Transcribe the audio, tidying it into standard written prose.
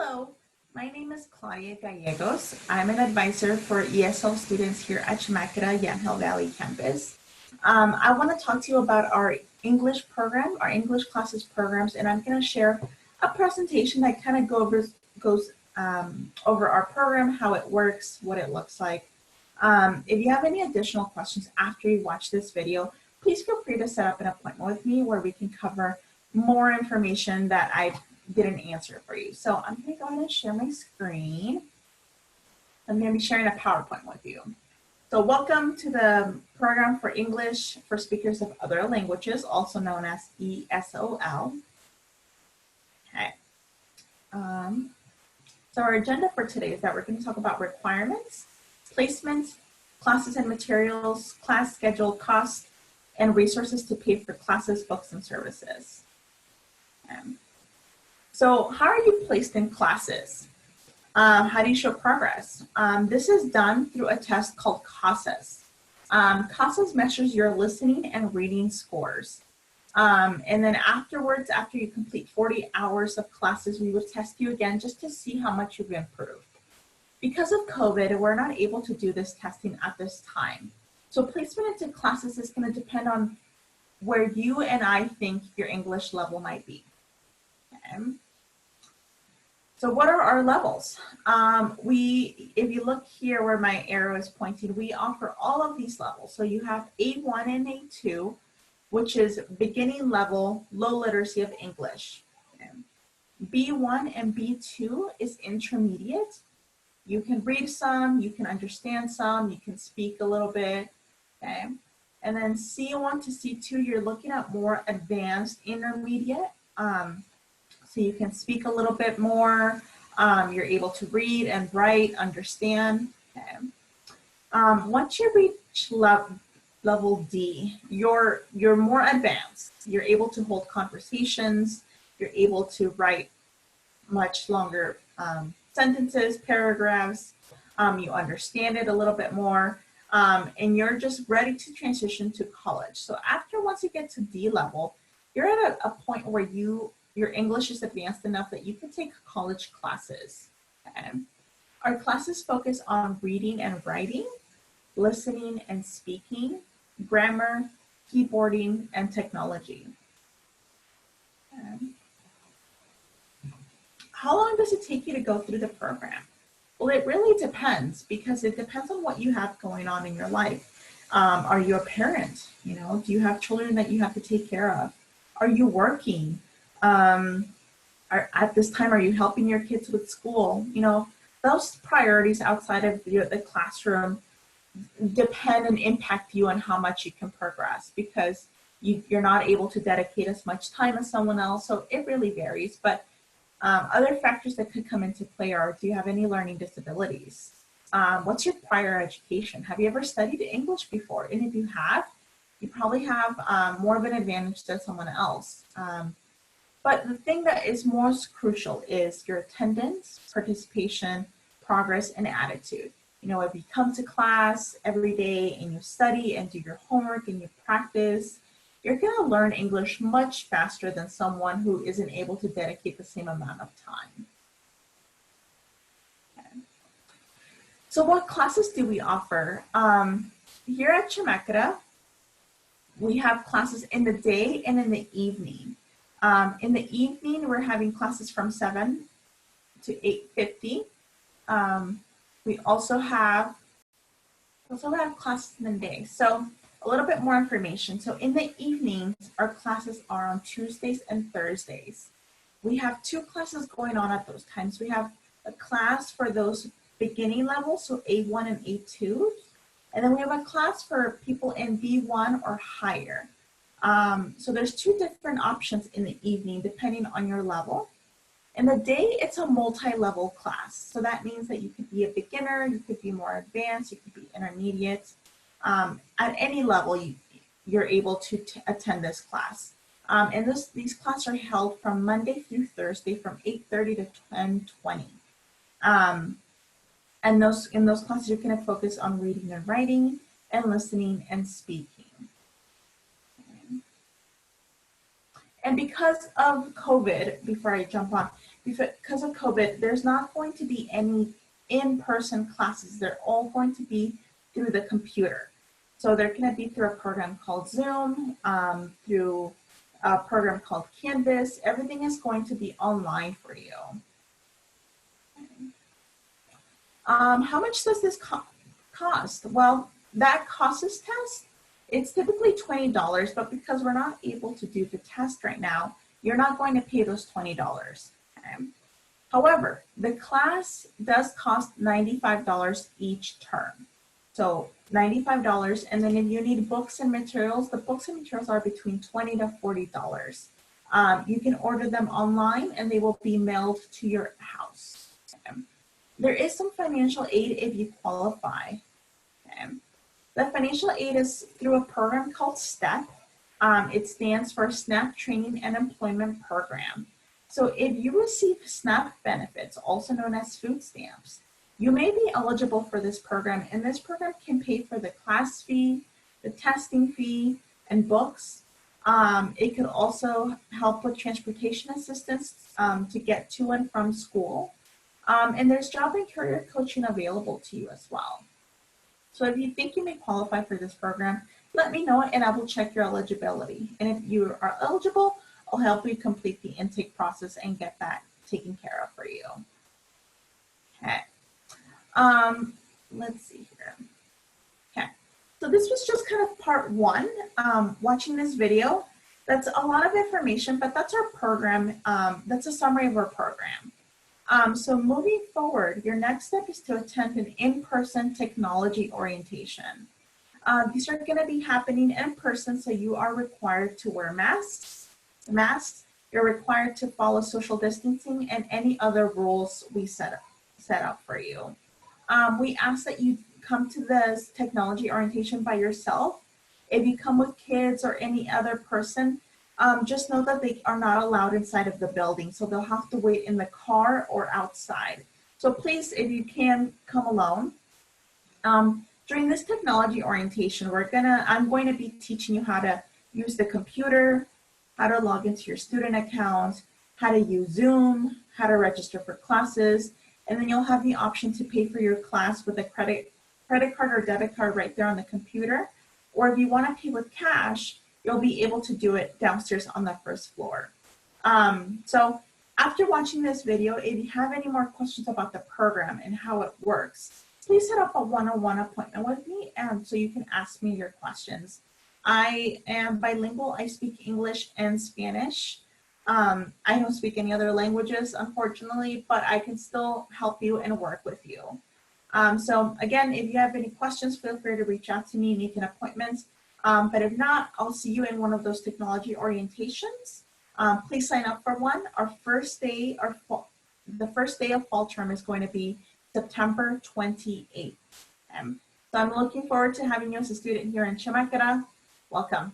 Hello, my name is Claudia Gallegos. I'm an advisor for ESOL students here at Chemaqueta Yamhill Valley campus. I want to talk to you about our English program, our English classes programs, and I'm going to share a presentation that kind of goes over our program, how it works, what it looks like. If you have any additional questions after you watch this video, please feel free to set up an appointment with me where we can cover more information that I didn't answer for you. So I'm going to go ahead and share my screen. I'm going to be sharing a PowerPoint with you. So welcome to the program for English for speakers of other languages, also known as ESOL. Okay. So our agenda for today is that we're going to talk about requirements, placements, classes and materials, class schedule, costs, and resources to pay for classes, books, and services. So how are you placed in classes? How do you show progress? This is done through a test called CASAS. CASAS measures your listening and reading scores. And then afterwards, after you complete 40 hours of classes, we would test you again just to see how much you've improved. Because of COVID, we're not able to do this testing at this time. So placement into classes is going to depend on where you and I think your English level might be. Okay. So what are our levels? If you look here where my arrow is pointing, we offer all of these levels. So you have A1 and A2, which is beginning level, low literacy of English. Okay. B1 and B2 is intermediate. You can read some, you can understand some, you can speak a little bit, okay? And then C1 to C2, you're looking at more advanced intermediate. So you can speak a little bit more, you're able to read and write, understand, okay? Once you reach level D, you're more advanced. You're able to hold conversations, you're able to write much longer sentences, paragraphs, you understand it a little bit more, and you're just ready to transition to college. So once you get to D level, you're at a point where your English is advanced enough that you can take college classes. Okay. Our classes focus on reading and writing, listening and speaking, grammar, keyboarding, and technology. Okay. How long does it take you to go through the program? Well, it really depends because it depends on what you have going on in your life. Are you a parent? Do you have children that you have to take care of? Are you working? At this time, are you helping your kids with school? Those priorities outside of the classroom depend and impact you on how much you can progress because you're not able to dedicate as much time as someone else. So it really varies. But other factors that could come into play are, do you have any learning disabilities? What's your prior education? Have you ever studied English before? And if you have, you probably have more of an advantage than someone else. But the thing that is most crucial is your attendance, participation, progress, and attitude. If you come to class every day and you study and do your homework and you practice, you're going to learn English much faster than someone who isn't able to dedicate the same amount of time. Okay. So what classes do we offer? Here at Chemaqueta, we have classes in the day and in the evening. In the evening, we're having classes from 7 to 8:50. We also have classes in the day. So a little bit more information. So in the evenings, our classes are on Tuesdays and Thursdays. We have 2 classes going on at those times. We have a class for those beginning levels, so A1 and A2. And then we have a class for people in B1 or higher. So there's 2 different options in the evening, depending on your level. In the day, it's a multi-level class. So that means that you could be a beginner, you could be more advanced, you could be intermediate. At any level, you're able to attend this class. And these classes are held from Monday through Thursday from 8:30 to 10:20. And in those classes, you're going to focus on reading and writing and listening and speaking. And because of COVID, before I jump on, because of COVID, there's not going to be any in-person classes. They're all going to be through the computer. So they're going to be through a program called Zoom, through a program called Canvas. Everything is going to be online for you. How much does this cost? Well, that CASAS test, it's typically $20, but because we're not able to do the test right now, you're not going to pay those $20. Okay? However, the class does cost $95 each term. So $95, and then if you need books and materials, the books and materials are between $20 to $40. You can order them online and they will be mailed to your house. Okay? There is some financial aid if you qualify. Okay? The financial aid is through a program called STEP. It stands for SNAP Training and Employment Program. So if you receive SNAP benefits, also known as food stamps, you may be eligible for this program, and this program can pay for the class fee, the testing fee, and books. It could also help with transportation assistance to get to and from school. And there's job and career coaching available to you as well. So if you think you may qualify for this program, let me know and I will check your eligibility. And if you are eligible, I'll help you complete the intake process and get that taken care of for you. Okay. Let's see here. Okay. So this was just kind of part one, watching this video. That's a lot of information, but that's our program. That's a summary of our program. So moving forward, your next step is to attend an in-person technology orientation. These are going to be happening in person, so you are required to wear masks. You're required to follow social distancing and any other rules we set up for you. We ask that you come to this technology orientation by yourself. If you come with kids or any other person, just know that they are not allowed inside of the building, so they'll have to wait in the car or outside. So please, if you can, come alone. During this technology orientation, I'm going to be teaching you how to use the computer, how to log into your student account, how to use Zoom, how to register for classes, and then you'll have the option to pay for your class with a credit card or debit card right there on the computer. Or if you want to pay with cash, you'll be able to do it downstairs on the first floor. So after watching this video, if you have any more questions about the program and how it works, please set up a one-on-one appointment with me so you can ask me your questions. I am bilingual. I speak English and Spanish. I don't speak any other languages, unfortunately, but I can still help you and work with you. So again, if you have any questions, feel free to reach out to me, make an appointment. But if not, I'll see you in one of those technology orientations. Please sign up for one. Our first day, the first day of fall term is going to be September 28th. So I'm looking forward to having you as a student here in Chamacara. Welcome.